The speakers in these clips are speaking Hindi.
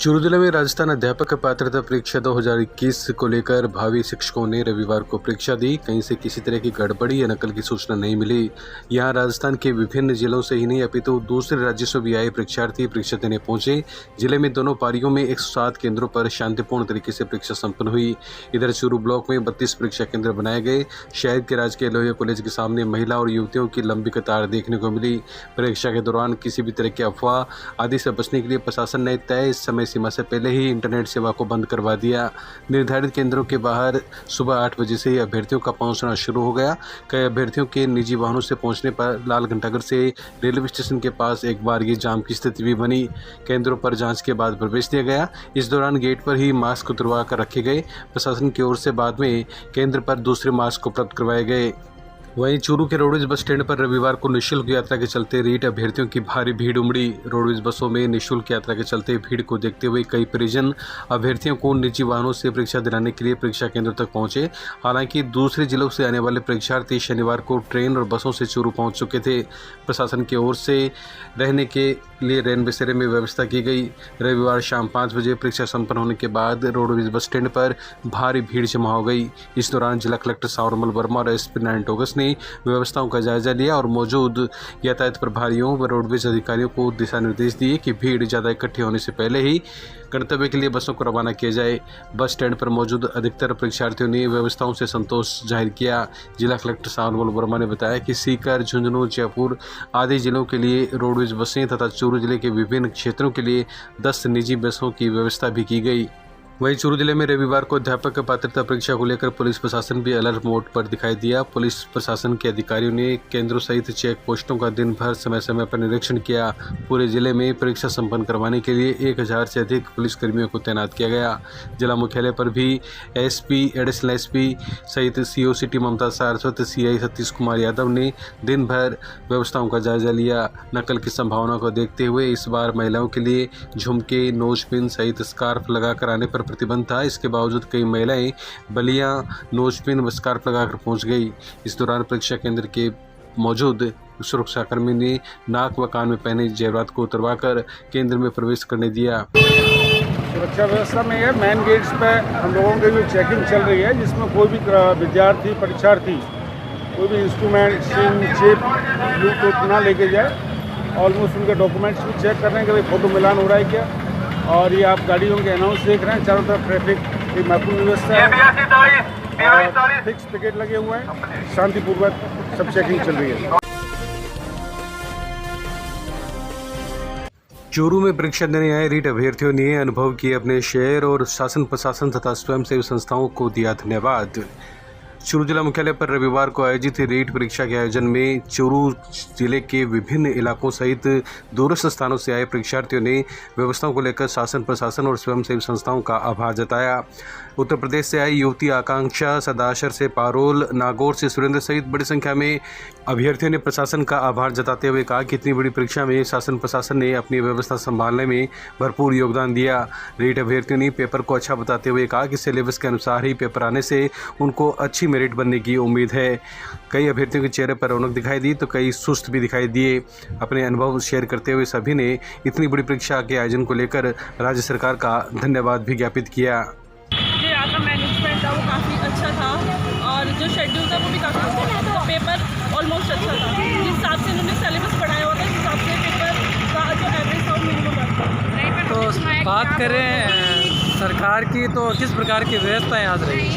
चूरू जिले में राजस्थान अध्यापक पात्रता परीक्षा 2021 को लेकर भावी शिक्षकों ने रविवार को परीक्षा दी। कहीं से किसी तरह की गड़बड़ी या नकल की सूचना नहीं मिली। यहां राजस्थान के विभिन्न जिलों से ही नहीं अपितु दूसरे राज्यों से भी आए परीक्षार्थी परीक्षा देने पहुंचे। जिले में दोनों पारियों में 107 केंद्रों पर शांतिपूर्ण तरीके से परीक्षा संपन्न हुई। इधर चूरू ब्लॉक में 32 परीक्षा केंद्र बनाए गए। शहर के राजकीय लोहिया कॉलेज के सामने महिला और युवतियों की लंबी कतार देखने को मिली। परीक्षा के दौरान किसी भी तरह की अफवाह आदि से बचने के लिए प्रशासन ने तय समय सीमा से पहले ही इंटरनेट सेवा को बंद करवा दिया। निर्धारित केंद्रों के बाहर सुबह 8 बजे से ही अभ्यर्थियों का पहुंचना शुरू हो गया। कई अभ्यर्थियों के निजी वाहनों से पहुंचने पर लाल घंटाघर से रेलवे स्टेशन के पास एक बार ये जाम की स्थिति भी बनी। केंद्रों पर जांच के बाद प्रवेश दिया गया। इस दौरान गेट पर ही मास्क उतरवा कर रखे गए। प्रशासन की ओर से बाद में केंद्र पर दूसरे मास्क उपलब्ध करवाए गए। वहीं चूरू के रोडवेज बस स्टैंड पर रविवार को निःशुल्क यात्रा के चलते रीट अभ्यर्थियों की भारी भीड़ उमड़ी। रोडवेज बसों में निःशुल्क यात्रा के चलते भीड़ को देखते हुए कई परिजन अभ्यर्थियों को निजी वाहनों से परीक्षा दिलाने के लिए परीक्षा केंद्र तक पहुंचे। हालांकि दूसरे जिलों से आने वाले परीक्षार्थी शनिवार को ट्रेन और बसों से चूरू पहुंच चुके थे। प्रशासन की ओर से रहने के लिए रैन बसेरे में व्यवस्था की गई। रविवार शाम 5 बजे परीक्षा संपन्न होने के बाद रोडवेज बस स्टैंड पर भारी भीड़ जमा हो गई। इस दौरान जिला कलेक्टर सावरमल वर्मा और एसपी नारायण टोगस ने व्यवस्थाओं का जायजा लिया और मौजूद यातायात प्रभारियों व रोडवेज अधिकारियों को दिशा निर्देश दिए कि भीड़ ज़्यादा इकट्ठी होने से पहले ही गंतव्य के लिए बसों को रवाना किया जाए। बस स्टैंड पर मौजूद अधिकतर परीक्षार्थियों ने व्यवस्थाओं से संतोष जाहिर किया। जिला कलेक्टर सावरमल वर्मा ने बताया कि सीकर, झुंझुनू, जयपुर आदि जिलों के लिए रोडवेज बसें तथा चूरू जिले के विभिन्न क्षेत्रों के लिए 10 निजी बसों की व्यवस्था भी की गई। वहीं चूरू जिले में रविवार को अध्यापक पात्रता परीक्षा को लेकर पुलिस प्रशासन भी अलर्ट मोड पर दिखाई दिया। पुलिस प्रशासन के अधिकारियों ने केंद्रों सहित चेक पोस्टों का दिन भर समय समय पर निरीक्षण किया। पूरे जिले में परीक्षा संपन्न करवाने के लिए 1000 से अधिक पुलिसकर्मियों को तैनात किया गया। जिला मुख्यालय पर भी एसपी, एडिशनल एसपी सहित सीओ सिटी ममता सारस्वत, सीआई सतीश कुमार यादव ने दिन भर व्यवस्थाओं का जायजा लिया। नकल की संभावना को देखते हुए इस बार महिलाओं के लिए झुमके, नोजपिन सहित स्कार्फ लगाकर आने पर प्रतिबंध था। इसके बावजूद कई महिलाएं बलियां, नोजपिन व स्कार्फ लगाकर पहुंच गई। इस दौरान परीक्षा केंद्र के मौजूद सुरक्षाकर्मी ने नाक व कान में पहने जेवरात को उतरवाकर केंद्र में प्रवेश करने दिया। सुरक्षा व्यवस्था में है, मेन गेट्स पे हम लोगों की जो चेकिंग चल रही है, जिसमें कोई भी विद्यार्थी, परीक्षार्थी कोई भी इंस्ट्रूमेंट, सिम, चिप, ब्लूटूथ ना लेके जाए। ऑलमोस्ट उनके डॉक्यूमेंट्स भी चेक कर रहे हैं कि भाई फोटो मिलान हो रहा है क्या। और ये आप गाड़ियों के अनाउंस देख रहे हैं, चारों तरफ ट्रैफिक की महफूज व्यवस्था है, फिक्स टिकट लगे हुए हैं, शांतिपूर्वक सब चेकिंग चल रही है। चूरू में परीक्षा देने आए रीट अभ्यर्थियों ने अनुभव किए अपने शहर और शासन प्रशासन तथा स्वयंसेवी संस्थाओं को दिया धन्यवाद। चूरू जिला मुख्यालय पर रविवार को आयोजित रीट परीक्षा के आयोजन में चूरू जिले के विभिन्न इलाकों सहित दूरस्थ स्थानों से आए परीक्षार्थियों ने व्यवस्थाओं को लेकर शासन प्रशासन और स्वयंसेवी संस्थाओं का आभार जताया। उत्तर प्रदेश से आई युवती आकांक्षा सदाशर से पारोल, नागौर से सुरेंद्र सहित बड़ी संख्या में अभ्यर्थियों ने प्रशासन का आभार जताते हुए कहा कि इतनी बड़ी परीक्षा में शासन प्रशासन ने अपनी व्यवस्था संभालने में भरपूर योगदान दिया। रीट अभ्यर्थियों ने पेपर को अच्छा बताते हुए कहा कि सिलेबस के अनुसार ही पेपर आने से उनको अच्छी मेरिट बनने की उम्मीद है। कई अभ्यर्थियों के चेहरे पर रौनक दिखाई दी तो कई सुस्त भी दिखाई दिए। अपने अनुभव शेयर करते हुए सभी ने इतनी बड़ी परीक्षा के आयोजन को लेकर राज्य सरकार का धन्यवाद भी ज्ञापित किया। जो यहाँ का मैनेजमेंट था वो काफ़ी अच्छा था और जो शेड्यूल था वो भी काफ़ी अच्छा था। तो पेपर ऑलमोस्ट अच्छा था, जिस हिसाब से उन्होंने सिलेबस पढ़ाया होता है, उस हिसाब से पेपर का जो एवरेज था वो मिनिमम था। तो बात करें सरकार की तो किस प्रकार की व्यवस्था यहाँ से रही?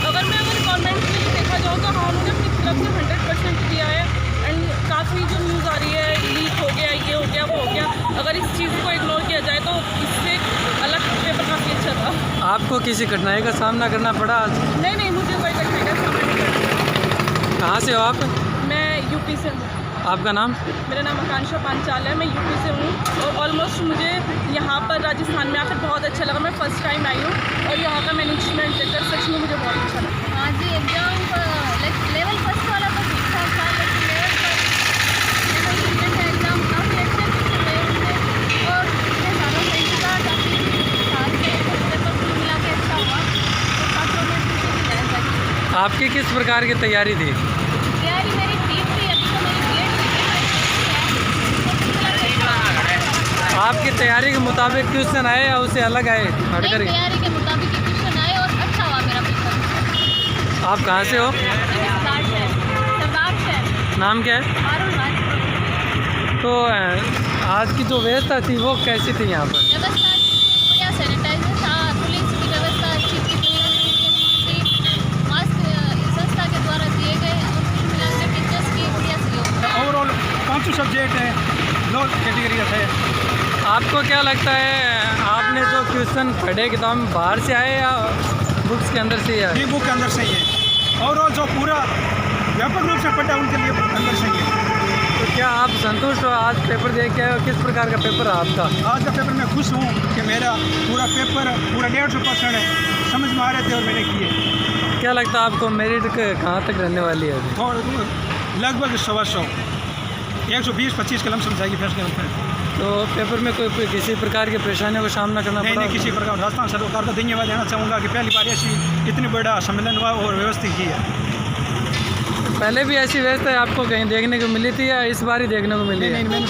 अगर गवर्नमेंट के लिए देखा जाओ तो हाँ, उन्होंने अपनी तरफ से 100% दिया है। एंड काफ़ी जो न्यूज़ आ रही है, लीक हो गया, ये हो गया, वो हो गया, अगर इस चीज़ को इग्नोर किया जाए तो इससे अलग पेपर काफ़ी अच्छा था। आपको किसी कठिनाई का सामना करना पड़ा आज? नहीं, मुझे कोई कठिनाई का सामना नहीं करना। कहाँ से हो आप? मैं यूपी से हूँ। आपका नाम? मेरा नाम आकांक्षा पांचाल है, मैं यूपी से हूँ और ऑलमोस्ट मुझे यहाँ पर राजस्थान में आकर बहुत अच्छा लगा। मैं फर्स्ट टाइम आई हूँ और यहाँ का मैनेजमेंट देखकर सच में मुझे बहुत अच्छा लगा। हाँ जी, एग्जाम लेवल फर्स्ट वाला तो ठीक ठाक था, लेकिन लेवल सेकेंड एग्जाम काफ़ी अच्छे थे और इतने सालों से इसका काफ़ी साल से पेपर कुल मिला के अच्छा हुआ तो छात्रों ने खुशी की जाहिर की। आपकी किस प्रकार की तैयारी थी? तैयारी मेरी ठीक थी, अभी तो मेरी BEd की है। आपकी तैयारी के मुताबिक क्वेश्चन आए या उससे अलग आए हटकर? तैयारी के मुताबिक ही क्वेश्चन आए और अच्छा हुआ मेरा पेपर। आप कहाँ से हो? सरदार शहर। नाम क्या है? तो आज की जो व्यवस्था थी वो कैसी थी यहाँ पर? व्यवस्था बढ़िया, सैनिटाइजर था, पुलिस की व्यवस्था अच्छी थी, मास्क संस्था के द्वारा दिए गए और कुल मिलाकर टीचर्स की बढ़िया सहयोग। ओवरऑल 5 सब्जेक्ट हैं, 2 कैटेगरी है। आपको क्या लगता है, आपने जो क्वेश्चन पढ़े किताब में बाहर से आए या बुक्स के अंदर से ही आए? ये बुक के अंदर से ही है। ओवरऑल जो पूरा व्यापक रूप से पढ़ा उनके लिए अंदर से ही है। तो क्या आप संतुष्ट हो आज पेपर देख के? किस प्रकार का पेपर है आपका? आज का पेपर मैं खुश हूँ कि मेरा पूरा पेपर पूरा 150% है, समझ में आ रहे थे और मैंने किए। क्या लगता है आपको मेरिट कहाँ तक रहने वाली है अभी? और लगभग 125 120-25 कलम समझाएगी फर्स्ट लेवल पर। तो पेपर में कोई किसी प्रकार की परेशानियों का सामना करना पड़ा? नहीं, किसी प्रकार। राजस्थान सरकार का धन्यवाद देना चाहूँगा कि पहली बार ऐसी इतनी बड़ा सम्मेलन हुआ और व्यवस्थित की है। पहले भी ऐसी व्यवस्था आपको कहीं देखने को मिली थी या इस बार ही देखने को मिली है? नहीं,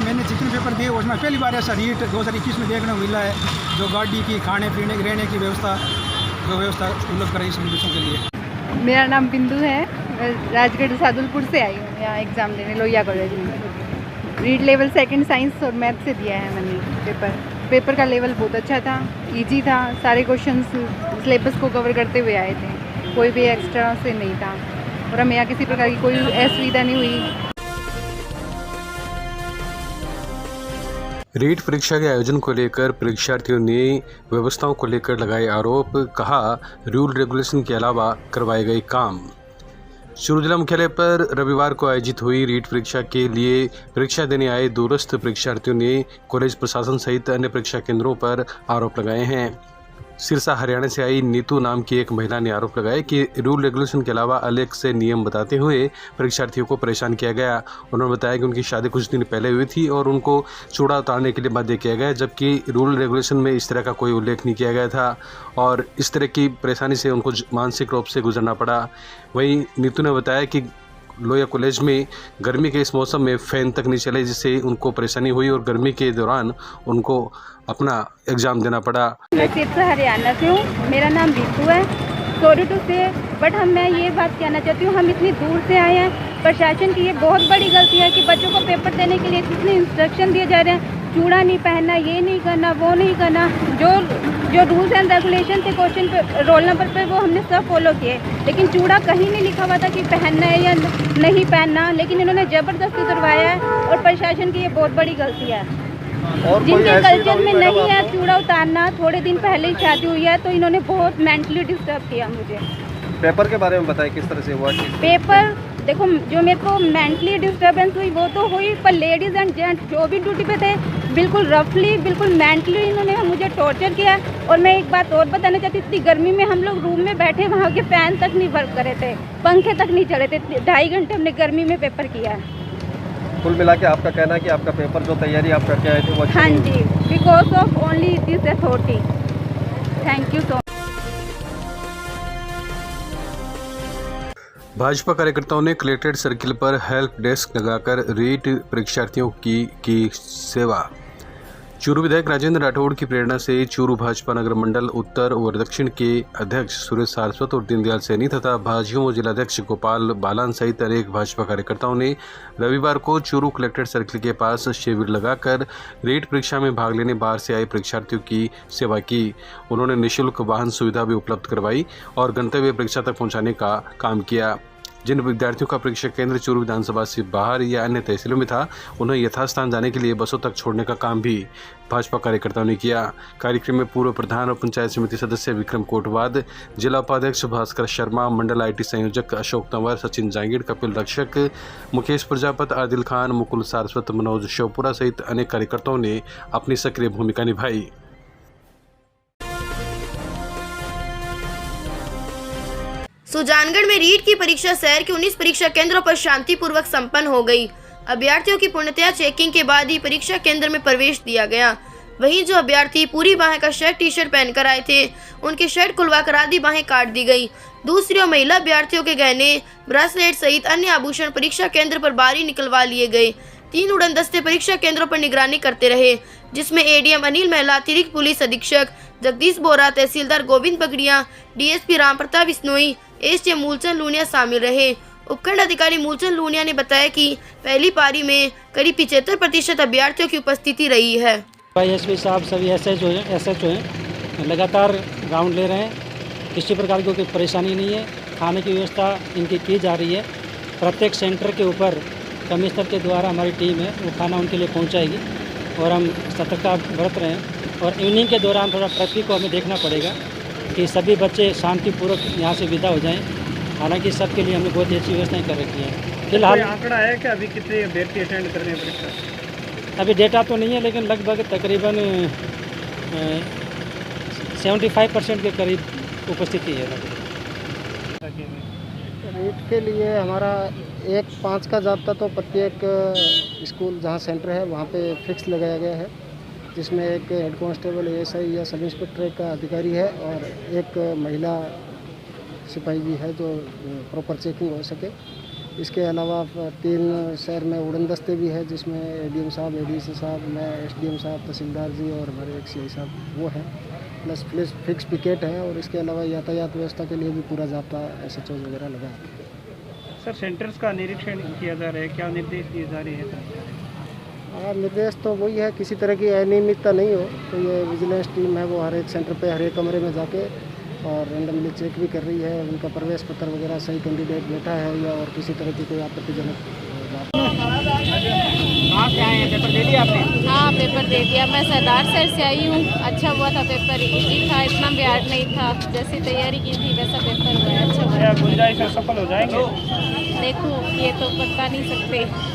मैंने जितने पेपर दिए उसमें पहली बार ऐसा रीट 2021 में देखने को मिला है, जो गाड़ी की, खाने पीने की, रहने की व्यवस्था उपलब्ध कराई सभी बच्चों के लिए। मेरा नाम बिंदु है, राजगढ़ सादुलपुर से आई हूँ यहाँ एग्ज़ाम देने लोहिया कॉलेज में। रीड लेवल 2 साइंस और मैथ से दिया है मैंने पेपर का लेवल बहुत अच्छा था, इजी था, सारे क्वेश्चंस सिलेबस को कवर करते हुए आए थे, कोई भी एक्स्ट्रा से नहीं था और हमें यहाँ किसी प्रकार की कोई असुविधा नहीं हुई। रीट परीक्षा के आयोजन को लेकर परीक्षार्थियों ने व्यवस्थाओं को लेकर लगाए आरोप, कहा रूल रेगुलेशन के अलावा करवाए गए काम। चूरू जिला मुख्यालय पर रविवार को आयोजित हुई रीट परीक्षा के लिए परीक्षा देने आए दूरस्थ परीक्षार्थियों ने कॉलेज प्रशासन सहित अन्य परीक्षा केंद्रों पर आरोप लगाए हैं। सिरसा हरियाणा से आई नीतू नाम की एक महिला ने आरोप लगाया कि रूल रेगुलेशन के अलावा अलग से नियम बताते हुए परीक्षार्थियों को परेशान किया गया। उन्होंने बताया कि उनकी शादी कुछ दिन पहले हुई थी और उनको चूड़ा उतारने के लिए बाध्य किया गया, जबकि रूल रेगुलेशन में इस तरह का कोई उल्लेख नहीं किया गया था और इस तरह की परेशानी से उनको मानसिक रूप से गुजरना पड़ा। वहीं नीतू ने बताया कि लोहिया कॉलेज में गर्मी के इस मौसम में फ़ैन तक नहीं चले, जिससे उनको परेशानी हुई और गर्मी के दौरान उनको अपना एग्ज़ाम देना पड़ा। मैं सिरसा हरियाणा से हूँ, मेरा नाम रीतू है, सॉरी टू से, बट मैं ये बात कहना चाहती हूँ, हम इतनी दूर से आए हैं, प्रशासन की ये बहुत बड़ी गलती है कि बच्चों को पेपर देने के लिए इतने इंस्ट्रक्शन दिए जा रहे हैं, चूड़ा नहीं पहनना, ये नहीं करना, वो नहीं करना, जो रूल्स एंड रेगुलेशन थे क्वेश्चन पे रोल नंबर पे वो हमने सब फॉलो किए, लेकिन चूड़ा कहीं नहीं लिखा हुआ था कि पहनना है या नहीं पहनना, लेकिन इन्होंने ज़बरदस्ती उतरवाया है और प्रशासन की ये बहुत बड़ी गलती है। जिनके कल्चर में नहीं है चूड़ा उतारना, थोड़े दिन पहले ही शादी हुई है, तो इन्होंने बहुत मेंटली डिस्टर्ब किया मुझे। पेपर के बारे में बताएं किस तरह से हुआ? पेपर देखो, जो मेरे को मेंटली डिस्टर्बेंस हुई वो तो हुई, पर लेडीज़ एंड जेंट्स जो भी ड्यूटी पे थे बिल्कुल रफली, बिल्कुल मेंटली इन्होंने मुझे टॉर्चर किया। और मैं एक बात और बताना चाहती हूँ, इतनी गर्मी में हम लोग रूम में बैठे, वहाँ के फ़ैन तक नहीं वर्क करे थे, पंखे तक नहीं चले थे, 2.5 घंटे हमने गर्मी में पेपर किया है। कुल मिला के आपका कहना है कि आपका पेपर जो तैयारी आप करके आए थे वो हाँ जी, because of only this authority. Thank you so much. Bhajpa कार्यकर्ताओं ने कलेक्ट्रेट सर्किल पर हेल्प डेस्क लगाकर रीट परीक्षार्थियों की सेवा। चूरू विधायक राजेंद्र राठौड़ की प्रेरणा से चूरू भाजपा नगर मंडल उत्तर और दक्षिण के अध्यक्ष सुरेश सारस्वत और दीनदयाल सैनी तथा भाजयुमो जिलाध्यक्ष गोपाल बालान सहित अनेक भाजपा कार्यकर्ताओं ने रविवार को चूरू कलेक्ट्रेट सर्किल के पास शिविर लगाकर रीट परीक्षा में भाग लेने बाहर से आए परीक्षार्थियों की सेवा की। उन्होंने निःशुल्क वाहन सुविधा भी उपलब्ध करवाई और गंतव्य परीक्षा तक पहुँचाने का काम किया। जिन विद्यार्थियों का परीक्षा केंद्र चूरू विधानसभा से बाहर या अन्य तहसीलों में था, उन्हें यथास्थान जाने के लिए बसों तक छोड़ने का काम भी भाजपा कार्यकर्ताओं ने किया। कार्यक्रम में पूर्व प्रधान और पंचायत समिति सदस्य विक्रम कोटवाद, जिला उपाध्यक्ष भास्कर शर्मा, मंडल आईटी संयोजक अशोक तंवर, सचिन जांगीर, कपिल रक्षक, मुकेश प्रजापति, आदिल खान, मुकुल सारस्वत, मनोज शोपुरा सहित अनेक कार्यकर्ताओं ने अपनी सक्रिय भूमिका निभाई। सुजानगढ़ में रीट की परीक्षा शहर के 19 परीक्षा केंद्रों पर शांतिपूर्वक संपन्न हो गई। अभ्यर्थियों की पूर्णतया चेकिंग के बाद ही परीक्षा केंद्र में प्रवेश दिया गया। वहीं जो अभ्यर्थी पूरी बाहें का शर्ट टी शर्ट पहनकर आए थे, उनकी शर्ट खुलवाकर आधी बाहें काट दी गई। दूसरी ओर महिला अभ्यर्थियों के गहने, ब्रेसलेट सहित अन्य आभूषण परीक्षा केंद्र पर बाहरी निकलवा लिए गए। 3 उड़न दस्ते परीक्षा केंद्रों पर निगरानी करते रहे, जिसमें एडीएम अनिल महिला, अतिरिक्त पुलिस अधीक्षक जगदीश बोरा, तहसीलदार गोविंद पगड़िया, डीएसपी राम प्रताप बिश्नोई, एसडीएम मूलचंद लूनिया शामिल रहे। उपखंड अधिकारी मूलचंद लूनिया ने बताया कि पहली पारी में करीब 75% अभ्यर्थियों की उपस्थिति रही है। एसपी साहब सभी एसएचओ हैं, लगातार राउंड ले रहे हैं। किसी प्रकार की कोई परेशानी नहीं है। खाने की व्यवस्था इनकी की जा रही है। प्रत्येक सेंटर के ऊपर कमिश्नर के द्वारा हमारी टीम है, वो खाना उनके लिए पहुंचाएगी और हम सतर्कता बरत रहे हैं। और इवनिंग के दौरान थोड़ा ट्रैफिक को हमें देखना पड़ेगा कि सभी बच्चे शांतिपूर्वक यहाँ से विदा हो जाएं। हालांकि सबके लिए हमने बहुत ही अच्छी व्यवस्थाएँ कर रखी हैं। फिलहाल आंकड़ा है कि अभी कितने अभ्यर्थी अटेंड कर रहे हैं परीक्षा? अभी डेटा तो नहीं है, लेकिन लगभग तकरीबन 75% के करीब उपस्थिति है। रीट के लिए हमारा 1-5 का जाब्ता तो प्रत्येक स्कूल जहाँ सेंटर है वहाँ पे फिक्स लगाया गया है, जिसमें एक हेड कांस्टेबल, एएसआई या सब इंस्पेक्टर का अधिकारी है और एक महिला सिपाही भी है जो प्रॉपर चेकिंग हो सके। इसके अलावा 3 शहर में उड़न दस्ते भी है, जिसमें एडीएम साहब, एडीसी साहब, मैं, एसडीएम साहब, तहसीलदार जी और हमारे एक सीआई साहब वो हैं, प्लस फिक्स पिकेट है। और इसके अलावा यातायात व्यवस्था के लिए भी पूरा जाब्ता एसएचओ वगैरह लगा है। सर, सेंटर्स का निरीक्षण किया जा रहा है, क्या निर्देश दिए जा रहे हैं? निर्देश तो वही है, किसी तरह की अनियमितता नहीं हो। तो ये विजिलेंस टीम है, वो हर एक सेंटर पे हर एक कमरे में जाके और रैंडमली चेक भी कर रही है उनका प्रवेश पत्र वगैरह सही कैंडिडेट बैठा है या और किसी तरह की कोई आपत्तिजनक बात। कहाँ से आए हैं? पेपर दे दिया आपने? हाँ, पेपर दे दिया। मैं सरदार शहर से आई हूँ। अच्छा हुआ था, पेपर इजी था, इतना भी हार्ड नहीं था। जैसी तैयारी की थी वैसा पेपर हुआ है, अच्छा हुआ। क्या गुंजाइश है सफल हो जाएंगे? देखो, ये तो बता नहीं सकते।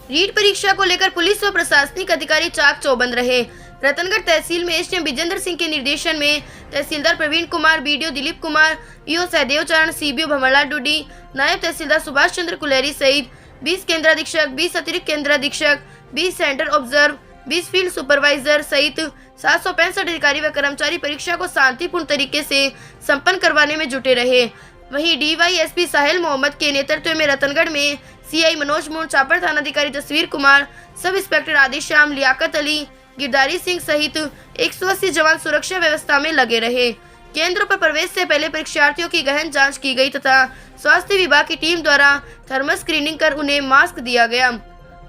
रीट परीक्षा को लेकर पुलिस व प्रशासनिक अधिकारी चाक चौबंद रहे। रतनगढ़ तहसील में एसडीएम विजेंद्र सिंह के निर्देशन में तहसीलदार प्रवीण कुमार, बीडीओ दिलीप कुमार, ईओ सहदेव चरण, सीबीओ भंवरलाल डूडी, नायब तहसीलदार सुभाष चंद्र कुलेरी सहित 20 केंद्राधीक्षक, 20 अतिरिक्त केंद्राधीक्षक, 20 सेंटर ऑब्जर्व, 20 फील्ड सुपरवाइजर सहित 765 अधिकारी व कर्मचारी परीक्षा को शांतिपूर्ण तरीके से संपन्न करवाने में जुटे रहे। वहीं डीवाईएसपी साहिल मोहम्मद के नेतृत्व में रतनगढ़ में सीआई मनोज मोहन, चापर थानाधिकारी जसवीर कुमार, सब इंस्पेक्टर आदिश्याम, लियाकत अली, गिरधारी सिंह सहित 180 जवान सुरक्षा व्यवस्था में लगे रहे। केंद्रों पर प्रवेश से पहले परीक्षार्थियों की गहन जांच की गई तथा स्वास्थ्य विभाग की टीम द्वारा थर्मल स्क्रीनिंग कर उन्हें मास्क दिया गया।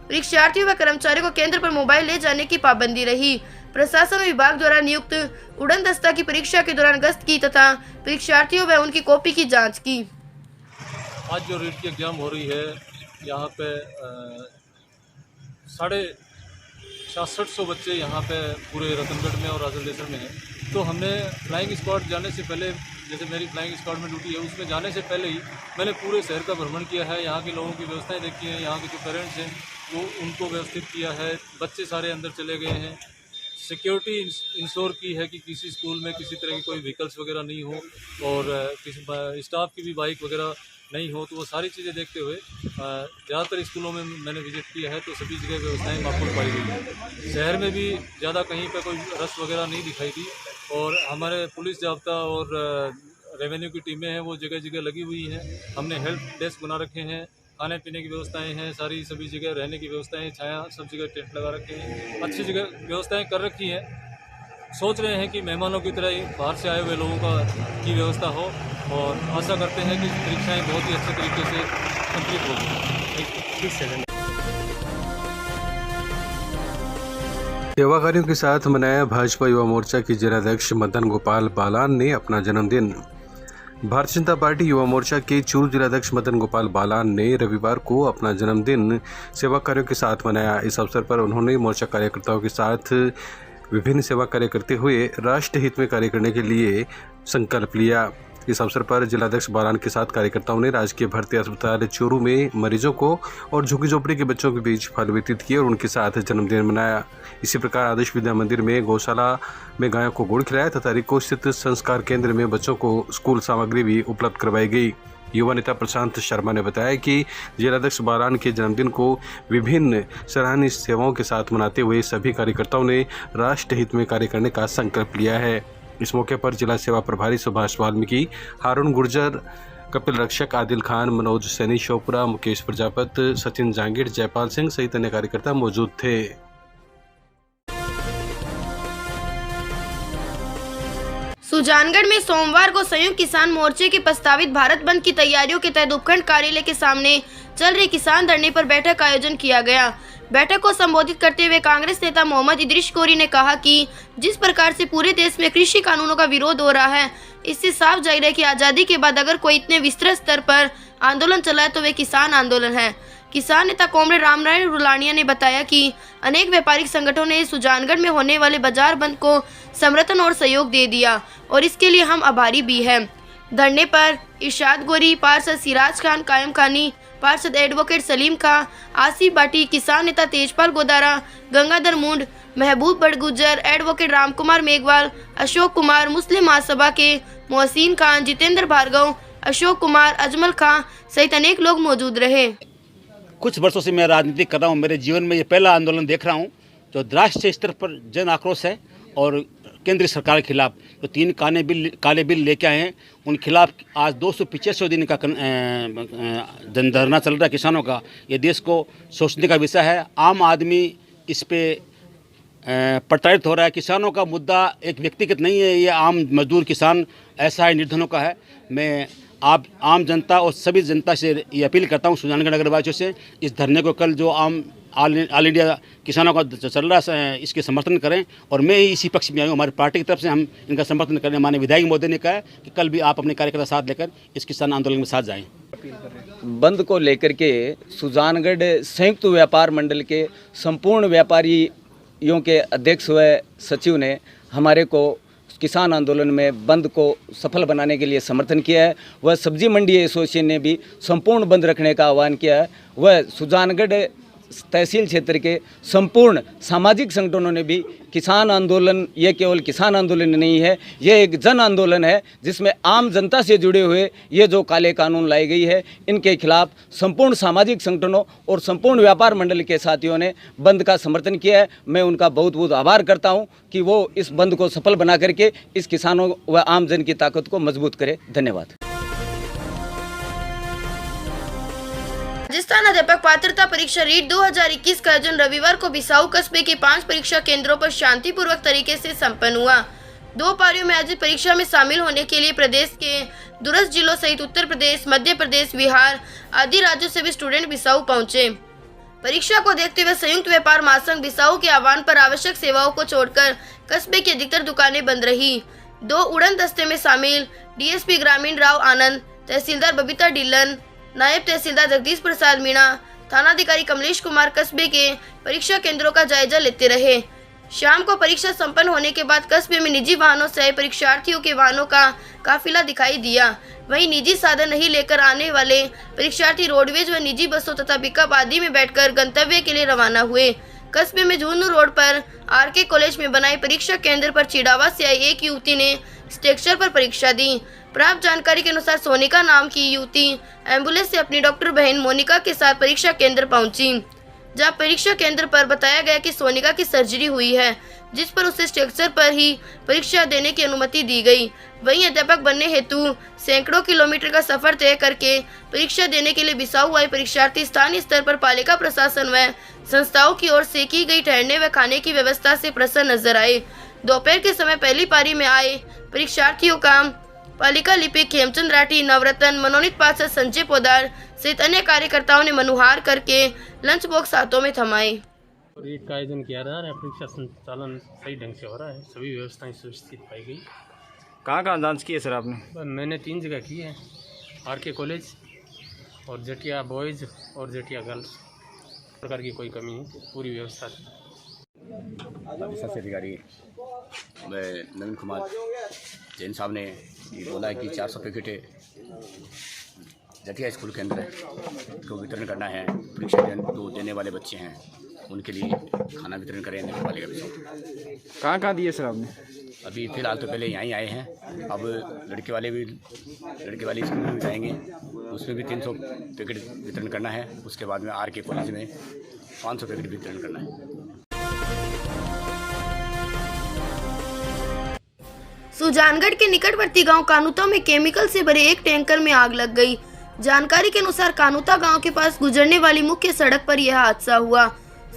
परीक्षार्थियों व कर्मचारियों को केंद्र पर मोबाइल ले जाने की पाबंदी रही। प्रशासन विभाग द्वारा नियुक्त उड़न दस्ता की परीक्षा के दौरान गश्त की तथा परीक्षार्थियों व उनकी कॉपी की जाँच की। आज जो रीट की एग्ज़ाम हो रही है, यहाँ पे 650 बच्चे यहाँ पे पूरे रतनगढ़ में और राजलदेसर में हैं। तो हमने फ्लाइंग स्क्वाड जाने से पहले, जैसे मेरी फ्लाइंग स्क्वाड में ड्यूटी है, उसमें जाने से पहले ही मैंने पूरे शहर का भ्रमण किया है। यहाँ के लोगों की व्यवस्थाएं देखी हैं, यहाँ के जो पेरेंट्स हैं वो उनको व्यवस्थित किया है। बच्चे सारे अंदर चले गए हैं। सिक्योरिटी इंश्योर की है कि किसी स्कूल में किसी तरह की कोई व्हीकल्स वगैरह नहीं हो और किसी स्टाफ की भी बाइक वगैरह नहीं हो। तो वो सारी चीज़ें देखते हुए ज़्यादातर स्कूलों में मैंने विजिट किया है, तो सभी जगह व्यवस्थाएं माकूल पाई गई है। शहर में भी ज़्यादा कहीं पर कोई रश वगैरह नहीं दिखाई दी और हमारे पुलिस जाब्ता और रेवेन्यू की टीमें हैं वो जगह जगह लगी हुई हैं। हमने हेल्प डेस्क बना रखे हैं, खाने पीने की व्यवस्थाएं हैं, सारी सभी जगह रहने की व्यवस्थाएं, छाया सब जगह टेंट लगा रखे हैं, अच्छी जगह व्यवस्थाएं कर रखी हैं। सोच रहे हैं कि मेहमानों की तरह ही बाहर से आए हुए लोगों की व्यवस्था हो और आशा करते हैं कि परीक्षाएं बहुत ही अच्छे तरीके से कंप्लीट होगी। सेवाकारियों के साथ मनाया भाजपा युवा मोर्चा के जिलाध्यक्ष मदन गोपाल बालान ने अपना जन्मदिन। भारतीय जनता पार्टी युवा मोर्चा के चूरू जिलाध्यक्ष मदन गोपाल बालान ने रविवार को अपना जन्मदिन सेवाकारियों के साथ मनाया। इस अवसर पर उन्होंने मोर्चा कार्यकर्ताओं के साथ विभिन्न सेवा कार्य करते हुए राष्ट्र हित में कार्य करने के लिए संकल्प लिया। इस अवसर पर जिलाध्यक्ष बालान के साथ कार्यकर्ताओं ने राजकीय भर्ती अस्पताल चूरू में मरीजों को और झुग्गी झोपड़ी के बच्चों के बीच फल वितरित किए और उनके साथ जन्मदिन मनाया। इसी प्रकार आदर्श विद्या मंदिर में गौशाला में गायों को गुड़ खिलाया तथा रिको स्थित संस्कार केंद्र में बच्चों को स्कूल सामग्री भी उपलब्ध करवाई गई। युवा नेता प्रशांत शर्मा ने बताया कि जिलाध्यक्ष बालान के जन्मदिन को विभिन्न सराहनीय सेवाओं के साथ मनाते हुए सभी कार्यकर्ताओं ने राष्ट्र हित में कार्य करने का संकल्प लिया है। इस मौके पर जिला सेवा प्रभारी सुभाष वाल्मीकि, हारून गुर्जर, कपिल रक्षक, आदिल खान, मनोज सैनी शोपुरा, मुकेश प्रजापत, सचिन जांगीर, जयपाल सिंह सहित अन्य कार्यकर्ता मौजूद थे। सुजानगढ़ में सोमवार को संयुक्त किसान मोर्चे के प्रस्तावित भारत बंद की तैयारियों के तहत उपखंड कार्यालय के सामने चल रहे किसान धरने पर बैठक का आयोजन किया गया। बैठक को संबोधित करते हुए कांग्रेस नेता मोहम्मद इदरीश कोरी ने कहा कि जिस प्रकार से पूरे देश में कृषि कानूनों का विरोध हो रहा है, इससे साफ जाहिर है कि आज़ादी के बाद अगर कोई इतने विस्तृत स्तर पर आंदोलन चलाए तो वे किसान आंदोलन है। किसान नेता कॉमरेड रामनारायण रुलानिया ने बताया कि अनेक व्यापारिक संगठनों ने सुजानगढ़ में होने वाले बाजार बंद को समर्थन और सहयोग दे दिया और इसके लिए हम आभारी भी हैं। धरने पर इरशाद गोरी, पार्षद सिराज खान, कायम खानी, पार्षद एडवोकेट सलीम खां, आसिफ बाटी, किसान नेता तेजपाल गोदारा, गंगाधर मुंड, महबूब बड़गुजर, एडवोकेट रामकुमार मेघवाल, अशोक कुमार, मुस्लिम महासभा के मोहसिन खान, जितेंद्र भार्गव, अशोक कुमार, अजमल खां सहित अनेक लोग मौजूद रहे। कुछ वर्षों से मैं राजनीति कर रहा हूँ। मेरे जीवन में ये पहला आंदोलन देख रहा हूँ जो राष्ट्रीय स्तर पर जन आक्रोश है और केंद्र सरकार के खिलाफ जो 3 काले बिल लेके आए हैं उन खिलाफ आज 285 दिन का जन धरना चल रहा है किसानों का। ये देश को सोचने का विषय है। आम आदमी इस पे प्रताड़ित हो रहा है। किसानों का मुद्दा एक व्यक्तिगत नहीं है, ये आम मजदूर किसान ऐसा है निर्धनों का है। मैं आप आम जनता और सभी जनता से ये अपील करता हूँ सुजानगढ़ नगरवासियों से, इस धरने को कल जो ऑल इंडिया किसानों का चल रहा है इसके समर्थन करें और मैं ही इसी पक्ष में आया हूँ। हमारी पार्टी की तरफ से हम इनका समर्थन करें। माननीय विधायक महोदय ने कहा है कि कल भी आप अपने कार्यकर्ता साथ लेकर इस किसान आंदोलन में साथ जाएं। बंद को लेकर के सुजानगढ़ संयुक्त व्यापार मंडल के संपूर्ण व्यापारियों के अध्यक्ष व सचिव ने हमारे को किसान आंदोलन में बंद को सफल बनाने के लिए समर्थन किया है। वह सब्जी मंडी एसोसिएशन ने भी संपूर्ण बंद रखने का आह्वान किया है। वह सुजानगढ़ तहसील क्षेत्र के संपूर्ण सामाजिक संगठनों ने भी किसान आंदोलन, ये केवल किसान आंदोलन नहीं है, ये एक जन आंदोलन है जिसमें आम जनता से जुड़े हुए ये जो काले कानून लाई गई है इनके खिलाफ संपूर्ण सामाजिक संगठनों और संपूर्ण व्यापार मंडल के साथियों ने बंद का समर्थन किया है। मैं उनका बहुत बहुत आभार करता हूं कि वो इस बंद को सफल बना करके इस किसानों व आम जन की ताकत को मजबूत करे। धन्यवाद। राजस्थान अध्यापक पात्रता परीक्षा रीट 2021 का आयोजन रविवार को बिसाऊ कस्बे के 5 परीक्षा केंद्रों पर शांतिपूर्वक तरीके से संपन्न हुआ। 2 पारियों में आयोजित परीक्षा में शामिल होने के लिए प्रदेश के दूरस्थ जिलों सहित उत्तर प्रदेश, मध्य प्रदेश, बिहार आदि राज्यों से भी स्टूडेंट बिसाऊ पहुंचे। परीक्षा को देखते हुए संयुक्त व्यापार महासंघ बिसाऊ के आह्वान पर आवश्यक सेवाओं को छोड़कर कस्बे की अधिकतर दुकानें बंद रही। 2 उड़न दस्ते में शामिल डीएसपी ग्रामीण राव आनंद, तहसीलदार बबीता डिलन, नायब तहसीलदार जगदीश प्रसाद मीणा, थानाधिकारी कमलेश कुमार कस्बे के परीक्षा केंद्रों का जायजा लेते रहे। शाम को परीक्षा संपन्न होने के बाद कस्बे में निजी वाहनों से आए परीक्षार्थियों के वाहनों का काफिला दिखाई दिया। वहीं निजी साधन नहीं लेकर आने वाले परीक्षार्थी रोडवेज व निजी बसों तथा पिकअप आदि में बैठकर गंतव्य के लिए रवाना हुए। कस्बे में झुंझुनू रोड पर आरके कॉलेज में बनाए परीक्षा केंद्र पर चिड़ावा से आई एक युवती ने स्ट्रक्चर पर परीक्षा दी। प्राप्त जानकारी के अनुसार सोनिका नाम की युवती एम्बुलेंस से अपनी डॉक्टर बहन मोनिका के साथ परीक्षा केंद्र पहुंची, जहां परीक्षा केंद्र पर बताया गया कि सोनिका की सर्जरी हुई है, जिस पर उसे स्ट्रक्चर पर ही परीक्षा देने की अनुमति दी गई। वहीं अध्यापक बनने हेतु सैकड़ों किलोमीटर का सफर तय करके परीक्षा देने के लिए बिसाऊ आए परीक्षार्थी स्थानीय स्तर पर पालिका प्रशासन व संस्थाओं की ओर से की गई ठहरने व खाने की व्यवस्था से प्रसन्न नजर आए। दोपहर के समय पहली पारी में आए परीक्षार्थियों का पालिका लिपिक हेमचंद राठी, नवरत्न, मनोनीत पार्षद संजय पोदार सहित अन्य कार्यकर्ताओं ने मनुहार करके लंच बॉक्स हाथों में थमाए। रीट का आयोजन किया जा रहा है। परीक्षा संचालन सही ढंग से हो रहा है, सभी व्यवस्थाएं सुनिश्चित पाई गई। कहाँ जांच की है सर आपने? मैंने 3 जगह की है, आरके कॉलेज और जटिया बॉयज़ और जटिया गर्ल्स। प्रकार की कोई कमी नहीं, पूरी व्यवस्था। शासन अधिकारी नवीन कुमार जैन साहब ने ये बोला है कि 400 पैकेट जटिया स्कूल के अंदर को वितरण करना है। परीक्षा जो देने वाले बच्चे हैं उनके लिए खाना वितरण करें नगरपालिका विषय। कहाँ दिए सर आपने? अभी फिलहाल तो पहले यहीं आए हैं, अब लड़के वाले स्कूल में जाएंगे, उसमें भी 300 पैकेट वितरण करना है। उसके बाद में आरके कॉलेज में 500 पैकेट वितरण करना है। सुजानगढ़ के निकटवर्ती गांव कानूता में केमिकल से भरे एक टैंकर में आग लग गई। जानकारी के अनुसार कानूता गांव के पास गुजरने वाली मुख्य सड़क पर यह हादसा हुआ।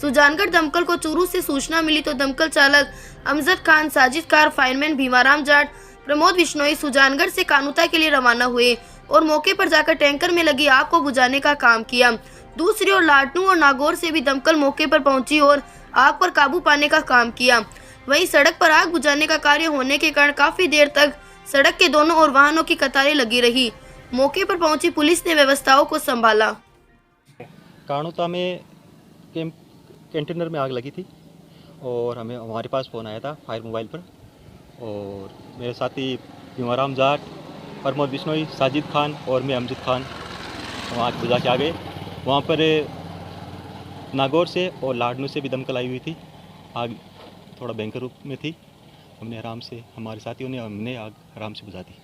सुजानगढ़ दमकल को चूरू से सूचना मिली तो दमकल चालक अमजद खान, साजिद कार, फायरमैन भीमाराम जाट, प्रमोद बिश्नोई सुजानगढ़ से कानूता के लिए रवाना हुए और मौके पर जाकर टैंकर में लगी आग को बुझाने का काम किया। दूसरी ओर लाटनू और नागौर से भी दमकल मौके पर पहुंची और आग पर काबू पाने का काम किया। वहीं सड़क पर आग बुझाने का कार्य होने के कारण काफी देर तक सड़क के दोनों ओर वाहनों की कतारें लगी रही। मौके पर पहुंची पुलिस ने व्यवस्थाओं को संभाला। कानूता में कंटेनर में आग लगी थी और हमारे पास फ़ोन आया था फायर मोबाइल पर, और मेरे साथी भीमाराम जाट, प्रमोद बिश्नोई, साजिद खान और मैं अमजद खान वहाँ आग बुझा के आ गए। वहाँ पर नागौर से और लाडनू से भी दमकल आई हुई थी। आग थोड़ा भयंकर रूप में थी। हमने आराम से, हमारे साथियों ने हमने आग आराम से बुझा दी।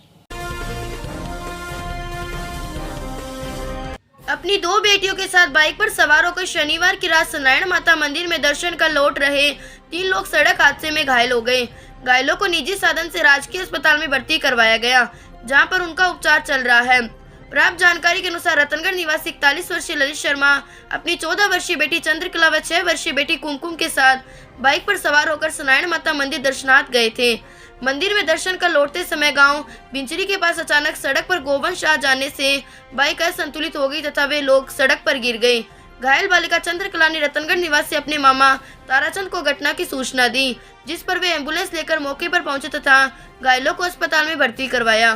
अपनी 2 बेटियों के साथ बाइक पर सवार होकर शनिवार की रात सनारायण माता मंदिर में दर्शन कर लौट रहे 3 लोग सड़क हादसे में घायल हो गए। घायलों को निजी साधन से राजकीय अस्पताल में भर्ती करवाया गया, जहां पर उनका उपचार चल रहा है। प्राप्त जानकारी के अनुसार रतनगढ़ निवासी 41 वर्षीय ललित शर्मा अपनी 14 वर्षीय बेटी चंद्रकला व 6 वर्षीय बेटी कुमकुम के साथ बाइक पर सवार होकर सनारायण माता मंदिर दर्शनार्थ गए थे। मंदिर में दर्शन कर लौटते समय गांव बिंचरी के पास अचानक सड़क पर गोवंश आ जाने से बाइक असंतुलित हो गई तथा वे लोग सड़क पर गिर गए। घायल बालिका चंद्रकला ने रतनगढ़ निवासी अपने मामा ताराचंद को घटना की सूचना दी, जिस पर वे एम्बुलेंस लेकर मौके पर पहुंचे तथा घायलों को अस्पताल में भर्ती करवाया।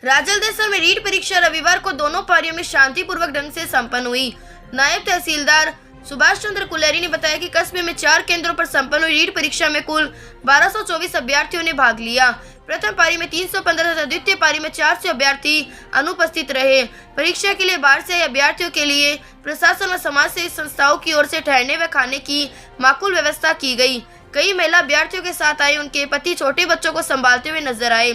राजलदेसर में रीट परीक्षा रविवार को दोनों पारियों में शांतिपूर्वक ढंग से संपन्न हुई। नायब तहसीलदार सुभाष चंद्र कुलेरी ने बताया कि कस्बे में 4 केंद्रों पर संपन्न हुई रीट परीक्षा में कुल 1224 अभ्यर्थियों ने भाग लिया। प्रथम पारी में 315 तथा द्वितीय पारी में 400 अभ्यर्थी अनुपस्थित रहे। परीक्षा के लिए बाहर से आए अभ्यर्थियों के लिए प्रशासन व समाज सेवी संस्थाओं की ओर से ठहरने व खाने की माकूल व्यवस्था की गई। कई महिला अभ्यर्थियों के साथ आए उनके पति छोटे बच्चों को संभालते हुए नजर आए।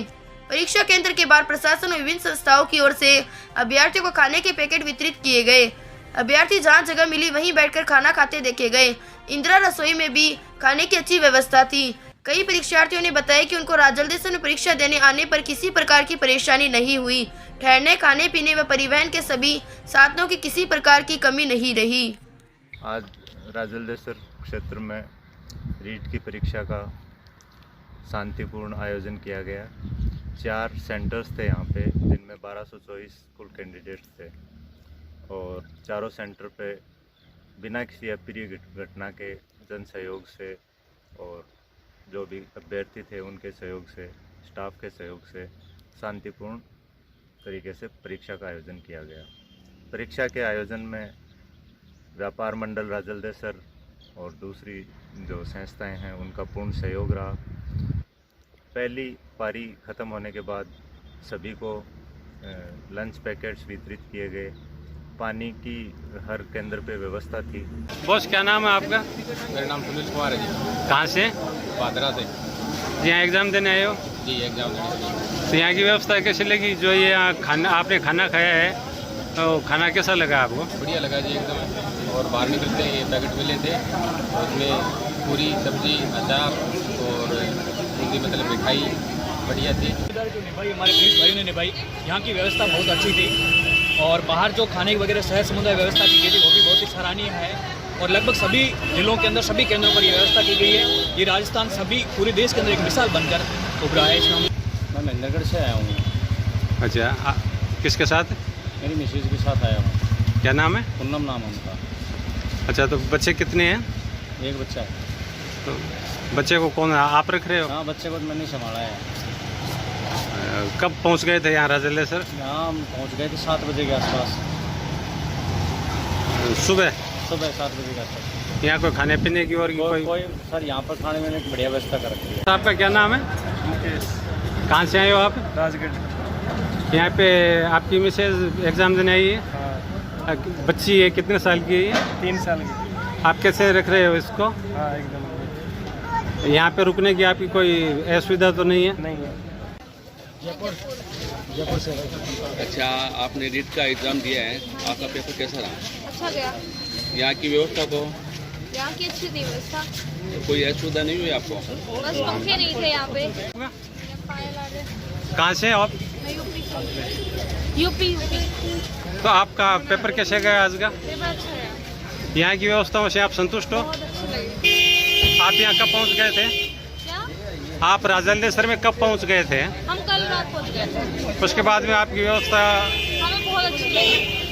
परीक्षा केंद्र के बाहर प्रशासन और विभिन्न संस्थाओं की ओर से अभ्यर्थियों को खाने के पैकेट वितरित किए गए। अभ्यर्थी जहां जगह मिली वहीं बैठकर खाना खाते देखे गए। इंदिरा रसोई में भी खाने की अच्छी व्यवस्था थी। कई परीक्षार्थियों ने बताया कि उनको राजलदेसर में परीक्षा देने आने पर किसी प्रकार की परेशानी नहीं हुई। ठहरने, खाने पीने व परिवहन के सभी साधनों की किसी प्रकार की कमी नहीं रही। आज राजलदेसर क्षेत्र में रीट की परीक्षा का शांतिपूर्ण आयोजन किया गया। 4 सेंटर्स थे यहाँ पे, जिनमें 1224 कुल कैंडिडेट्स थे और चारों सेंटर पे बिना किसी अप्रिय घटना के जन सहयोग से और जो भी अभ्यर्थी थे उनके सहयोग से, स्टाफ के सहयोग से शांतिपूर्ण तरीके से परीक्षा का आयोजन किया गया। परीक्षा के आयोजन में व्यापार मंडल राजलदेसर और दूसरी जो संस्थाएं हैं उनका पूर्ण सहयोग रहा। पहली पारी ख़त्म होने के बाद सभी को लंच पैकेट्स वितरित किए गए। पानी की हर केंद्र पे व्यवस्था थी। बॉस, क्या नाम है आपका? मेरा नाम सुनील कुमार है जी। कहाँ से? पादरा से। यहाँ एग्ज़ाम देने आए हो? जी, एग्ज़ाम देने। तो यहाँ की व्यवस्था कैसी लगी? जो ये खाना आपने खाना खाया है तो खाना कैसा लगा आपको? बढ़िया लगा जी एकदम। और बाहर निकलते ये पैकेट मिले थे, उसमें पूरी सब्जी, अचार और उनकी मतलब मिठाई बढ़िया थी। जो निभाई हमारे पुलिस भाइयों ने निभाई। यहाँ की व्यवस्था बहुत अच्छी थी और बाहर जो खाने वगैरह शहर समुदाय व्यवस्था की गई थी वो भी बहुत ही सराहनीय है। और लगभग सभी जिलों के अंदर सभी केंद्रों पर ये व्यवस्था की गई है। ये राजस्थान सभी पूरे देश के अंदर एक मिसाल बनकर उभरा है। इस मामले मैं महेंद्रगढ़ से आया हूँ। अच्छा, किसके साथ? मेरी मिसेज के साथ आया हूँ। क्या नाम है? पूनम नाम है उनका। अच्छा, तो बच्चे कितने हैं? एक बच्चा है। तो बच्चे को कौन आप रख रहे हो? हाँ, बच्चे को मैंने संभाला है। कब पहुंच गए थे यहाँ राजलदेसर? यहाँ हम पहुँच गए थे 7 बजे के आसपास। सुबह 7 बजे के आसपास। यहाँ कोई खाने पीने की और कोई सर यहाँ पर खाने में एक बढ़िया व्यवस्था कर रखी है। आपका क्या नाम है? मुकेश। कहाँ से आए हो आप? राजगढ़। यहाँ पे आपकी मिसेज एग्ज़ाम देने आई है? हाँ। बच्ची है, कितने साल की है? 3 साल की। आप कैसे रख रहे हो इसको? हाँ, एकदम। यहाँ पे रुकने की आपकी कोई असुविधा तो नहीं है? नहीं है। जयपुर से। अच्छा, आपने रीट का एग्ज़ाम दिया है, आपका पेपर कैसा रहा? अच्छा गया। यहाँ की व्यवस्था को? यहाँ की अच्छी थी व्यवस्था। कोई असुविधा नहीं हुई आपको? बस पंखे नहीं थे यहाँ पे। कहाँ से आप? यूपी। तो आपका पेपर कैसे गया आज का? पेपर अच्छा है। यहाँ की व्यवस्थाओं से आप संतुष्ट हो? बहुत अच्छी लगी। आप यहाँ कब पहुँच गए थे? क्या? आप राजलदेसर में कब पहुँच गए थे? हम कल रात पहुँच गए थे। उसके बाद में आपकी व्यवस्था हमें बहुत अच्छी लगी।